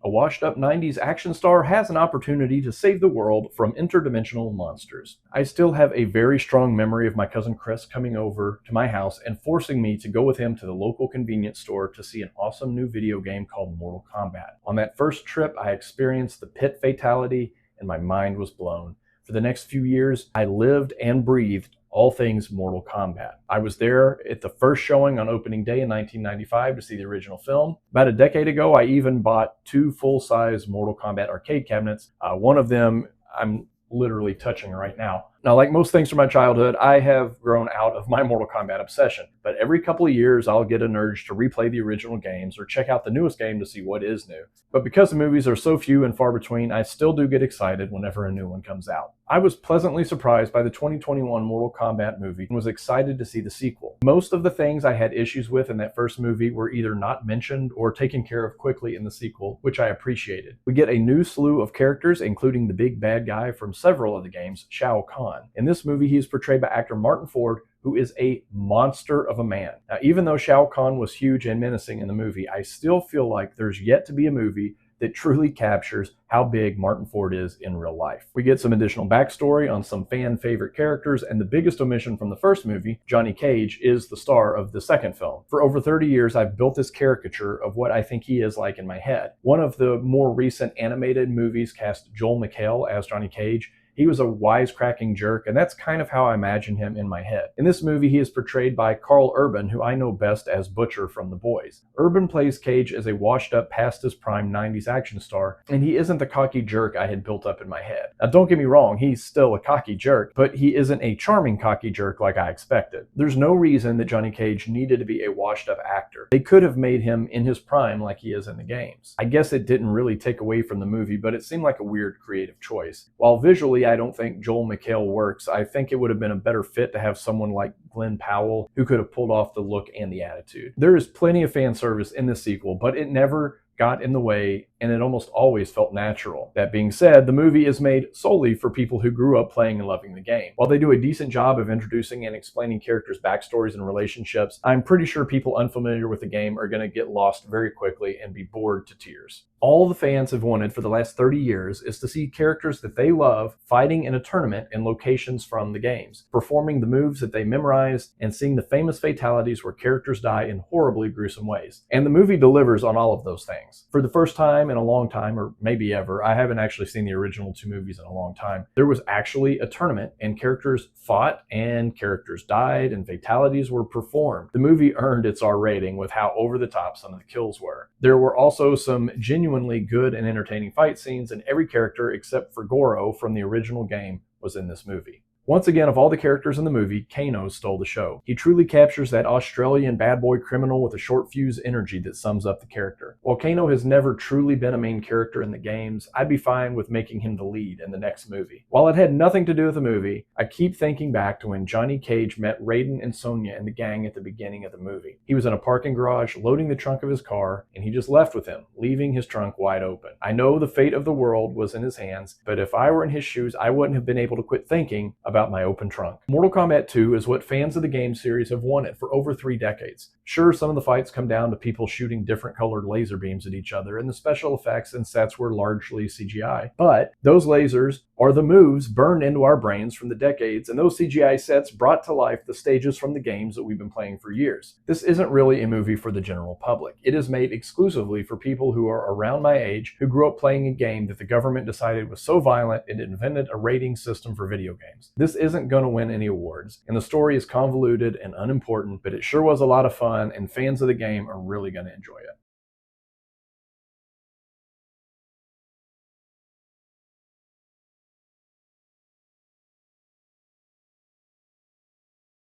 a washed-up 90s action star has an opportunity to save the world from interdimensional monsters. I still have a very strong memory of my cousin Chris coming over to my house and forcing me to go with him to the local convenience store to see an awesome new video game called Mortal Kombat. On that first trip, I experienced the pit fatality and my mind was blown. For the next few years, I lived and breathed all things Mortal Kombat. I was there at the first showing on opening day in 1995 to see the original film. About a decade ago, I even bought 2 full-size Mortal Kombat arcade cabinets. One of them I'm literally touching right now. Now, like most things from my childhood, I have grown out of my Mortal Kombat obsession, but every couple of years I'll get an urge to replay the original games or check out the newest game to see what is new. But because the movies are so few and far between, I still do get excited whenever a new one comes out. I was pleasantly surprised by the 2021 Mortal Kombat movie and was excited to see the sequel. Most of the things I had issues with in that first movie were either not mentioned or taken care of quickly in the sequel, which I appreciated. We get a new slew of characters, including the big bad guy from several of the games, Shao Kahn. In this movie, he is portrayed by actor Martin Ford, who is a monster of a man. Now, even though Shao Kahn was huge and menacing in the movie, I still feel like there's yet to be a movie that truly captures how big Martin Ford is in real life. We get some additional backstory on some fan favorite characters, and the biggest omission from the first movie, Johnny Cage, is the star of the second film. For over 30 years, I've built this caricature of what I think he is like in my head. One of the more recent animated movies cast Joel McHale as Johnny Cage. He was a wisecracking jerk, and that's kind of how I imagine him in my head. In this movie, he is portrayed by Karl Urban, who I know best as Butcher from The Boys. Urban plays Cage as a washed-up, past his prime 90s action star, and he isn't the cocky jerk I had built up in my head. Now, don't get me wrong, he's still a cocky jerk, but he isn't a charming cocky jerk like I expected. There's no reason that Johnny Cage needed to be a washed-up actor. They could have made him in his prime like he is in the games. I guess it didn't really take away from the movie, but it seemed like a weird creative choice. While visually I don't think Joel McHale works, I think it would have been a better fit to have someone like Glenn Powell who could have pulled off the look and the attitude. There is plenty of fan service in this sequel, but it never got in the way, and it almost always felt natural. That being said, the movie is made solely for people who grew up playing and loving the game. While they do a decent job of introducing and explaining characters' backstories and relationships, I'm pretty sure people unfamiliar with the game are going to get lost very quickly and be bored to tears. All the fans have wanted for the last 30 years is to see characters that they love fighting in a tournament in locations from the games, performing the moves that they memorized, and seeing the famous fatalities where characters die in horribly gruesome ways. And the movie delivers on all of those things. For the first time in a long time, or maybe ever, I haven't actually seen the original 2 movies in a long time, there was actually a tournament and characters fought and characters died and fatalities were performed. The movie earned its R rating with how over the top some of the kills were. There were also some genuinely good and entertaining fight scenes, and every character except for Goro from the original game was in this movie. Once again, of all the characters in the movie, Kano stole the show. He truly captures that Australian bad boy criminal with a short fuse energy that sums up the character. While Kano has never truly been a main character in the games, I'd be fine with making him the lead in the next movie. While it had nothing to do with the movie, I keep thinking back to when Johnny Cage met Raiden and Sonya in the gang at the beginning of the movie. He was in a parking garage loading the trunk of his car, and he just left with him, leaving his trunk wide open. I know the fate of the world was in his hands, but if I were in his shoes, I wouldn't have been able to quit thinking about my open trunk. Mortal Kombat 2 is what fans of the game series have wanted for over 3 decades. Sure, some of the fights come down to people shooting different colored laser beams at each other, and the special effects and sets were largely CGI. But those lasers are the moves burned into our brains from the decades, and those CGI sets brought to life the stages from the games that we've been playing for years. This isn't really a movie for the general public. It is made exclusively for people who are around my age, who grew up playing a game that the government decided was so violent it invented a rating system for video games. This isn't going to win any awards, and the story is convoluted and unimportant, but it sure was a lot of fun, and fans of the game are really going to enjoy it.